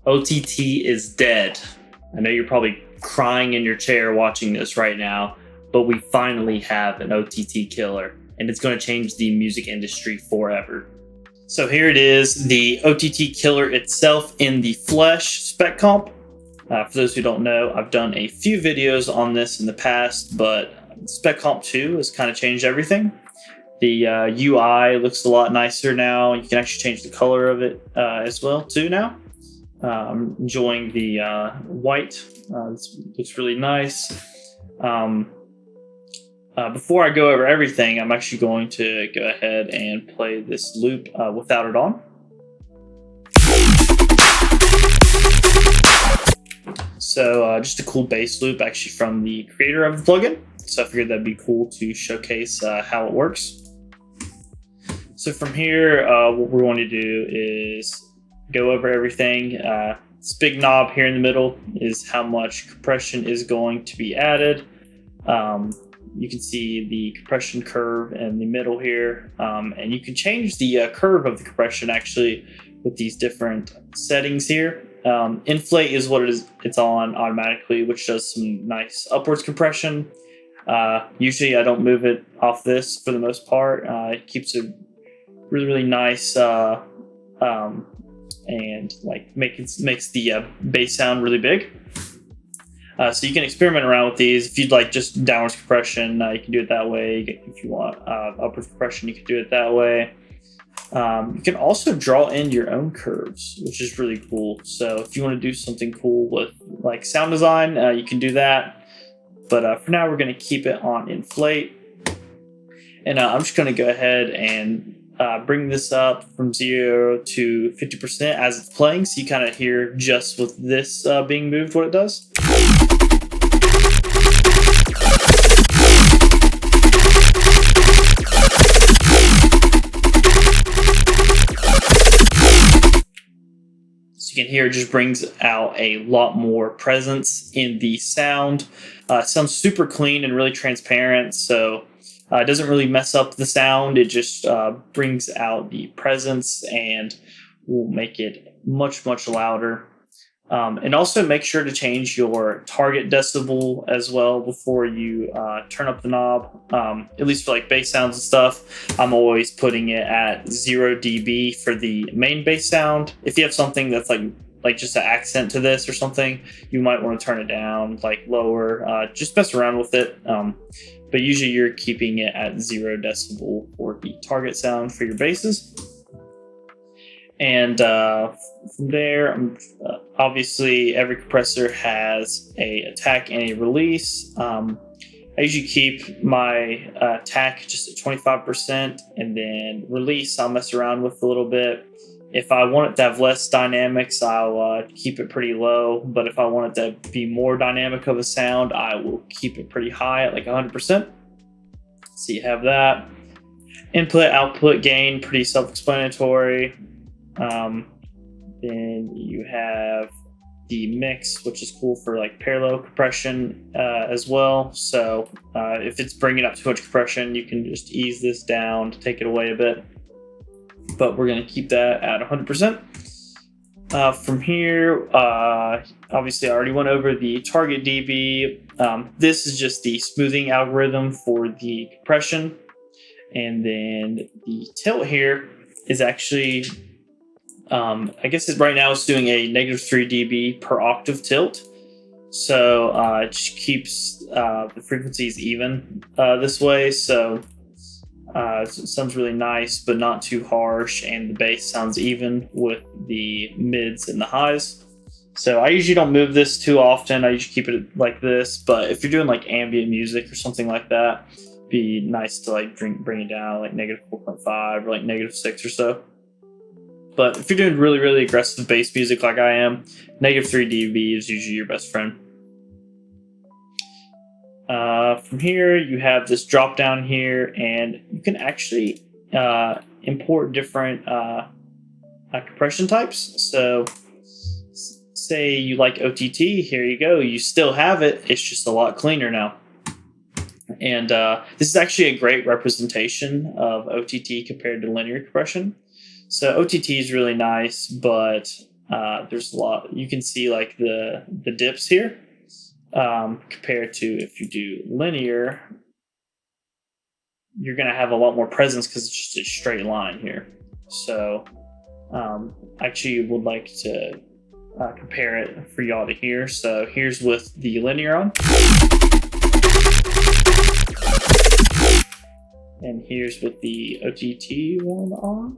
OTT is dead. I know you're probably crying in your chair watching this right now, but we finally have an OTT killer, and it's going to change the music industry forever. So here it is, the OTT killer itself in the flesh spec comp. For those who don't know, I've done a few videos on this in the past, but spec comp 2 has kind of changed everything. The UI looks a lot nicer now. You can actually change the color of it as well too now. I'm enjoying the white. This looks really nice. Before I go over everything, I'm actually going to go ahead and play this loop without it on. So just a cool bass loop actually from the creator of the plugin. So I figured that'd be cool to showcase how it works. So from here, what we're going to do is go over everything. This big knob here in the middle is how much compression is going to be added. You can see the compression curve in the middle here, and you can change the curve of the compression actually with these different settings here. Inflate is what it's on automatically, which does some nice upwards compression. Usually I don't move it off this for the most part. It keeps it really nice and like makes the bass sound really big. So you can experiment around with these. If you'd like just downwards compression, you can do it that way. If you want upwards compression, you can do it that way. You can also draw in your own curves, which is really cool. So if you want to do something cool with like sound design, you can do that. But for now, we're going to keep it on inflate. And I'm just going to go ahead and bring this up from 0 to 50% as it's playing. So you kind of hear just with this being moved what it does. You can hear it just brings out a lot more presence in the sound. It sounds super clean and really transparent, so it doesn't really mess up the sound. It just brings out the presence and will make it much, much louder. And also make sure to change your target decibel as well before you turn up the knob. At least for like bass sounds and stuff, I'm always putting it at 0 dB for the main bass sound. If you have something that's like just an accent to this or something, you might want to turn it down, like lower. Just mess around with it. But usually you're keeping it at 0 decibel for the target sound for your basses. And from there, obviously every compressor has a attack and a release. I usually keep my attack just at 25%, and then release I'll mess around with a little bit. If I want it to have less dynamics, I'll keep it pretty low. But if I want it to be more dynamic of a sound, I will keep it pretty high at like 100%. So you have that. Input, output, gain, pretty self-explanatory. Then you have the mix, which is cool for like parallel compression as well. So if it's bringing up too much compression, you can just ease this down to take it away a bit. But we're going to keep that at 100%. From here, obviously I already went over the target dB. This is just the smoothing algorithm for the compression. And then the tilt here is actually, I guess right now it's doing a -3 dB per octave tilt. So it just keeps the frequencies even this way. So it sounds really nice, but not too harsh. And the bass sounds even with the mids and the highs. So I usually don't move this too often. I usually keep it like this. But if you're doing like ambient music or something like that, it'd be nice to like bring it down like -4.5 or like -6 or so. But if you're doing really, really aggressive bass music like I am, -3 dB is usually your best friend. From here, you have this drop down here, and you can actually import different compression types. So say you like OTT, here you go. You still have it. It's just a lot cleaner now. And this is actually a great representation of OTT compared to linear compression. So OTT is really nice, but there's a lot. You can see like the dips here compared to if you do linear, you're going to have a lot more presence because it's just a straight line here. So actually would like to compare it for y'all to hear. So here's with the linear on. And here's with the OTT one on.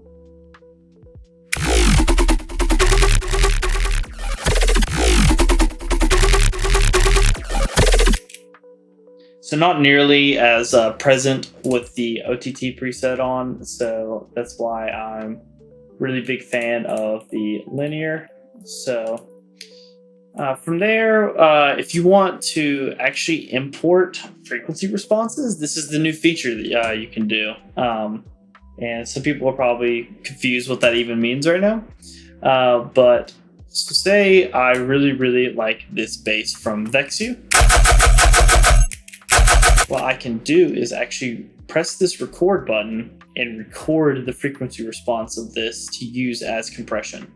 So not nearly as present with the OTT preset on, so that's why I'm really big fan of the linear. So from there, if you want to actually import frequency responses, this is the new feature that you can do. And some people are probably confused what that even means right now. But so say I really, really like this bass from Vexu. What I can do is actually press this record button and record the frequency response of this to use as compression.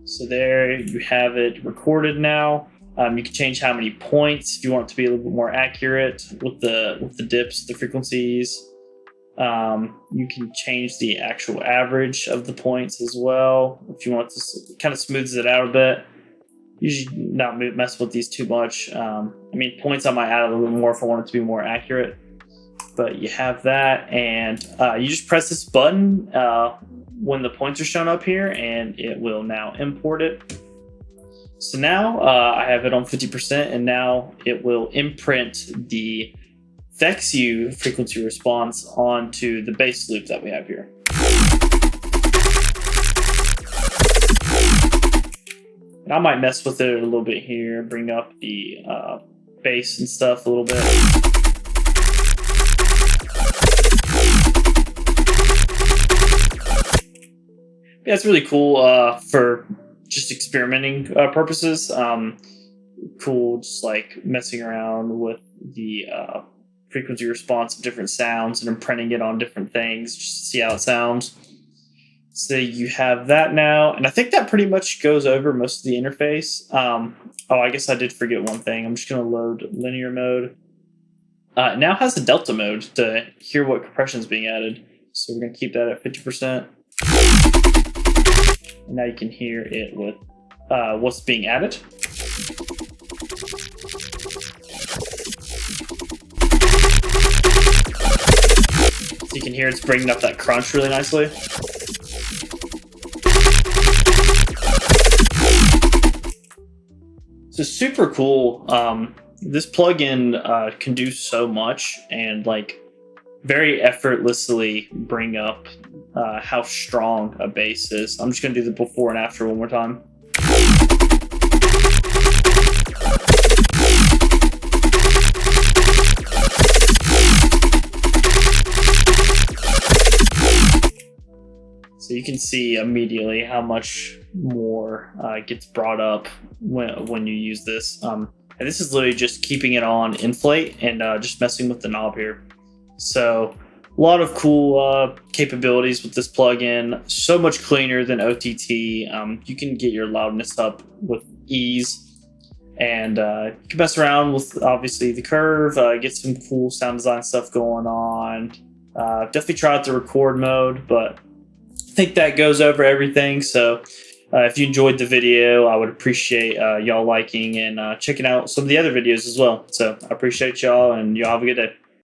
So there you have it recorded now. You can change how many points if you want it to be a little bit more accurate with the dips, the frequencies. You can change the actual average of the points as well if you want to. Kind of smooths it out a bit. Usually not mess with these too much. I mean, points I might add a little bit more if I want it to be more accurate. But you have that, and you just press this button when the points are shown up here, and it will now import it. So now I have it on 50%, and now it will imprint the Vexu frequency response onto the bass loop that we have here. And I might mess with it a little bit here, bring up the bass and stuff a little bit. Yeah, it's really cool for just experimenting purposes. Cool, just like messing around with the frequency response of different sounds and imprinting it on different things just to see how it sounds. So you have that now, and I think that pretty much goes over most of the interface. Oh, I guess I did forget one thing. I'm just going to load linear mode. It now has the delta mode to hear what compression is being added. So we're going to keep that at 50%. And now you can hear it with what's being added. So you can hear it's bringing up that crunch really nicely. So super cool. This plugin can do so much and like very effortlessly bring up how strong a bass is. I'm just going to do the before and after one more time. So you can see immediately how much more gets brought up when you use this. And this is literally just keeping it on inflate and just messing with the knob here. So a lot of cool capabilities with this plugin. So much cleaner than OTT. You can get your loudness up with ease. And you can mess around with, obviously, the curve. Get some cool sound design stuff going on. Definitely try out the record mode, but I think that goes over everything. So if you enjoyed the video, I would appreciate y'all liking and checking out some of the other videos as well. So I appreciate y'all, and y'all have a good day.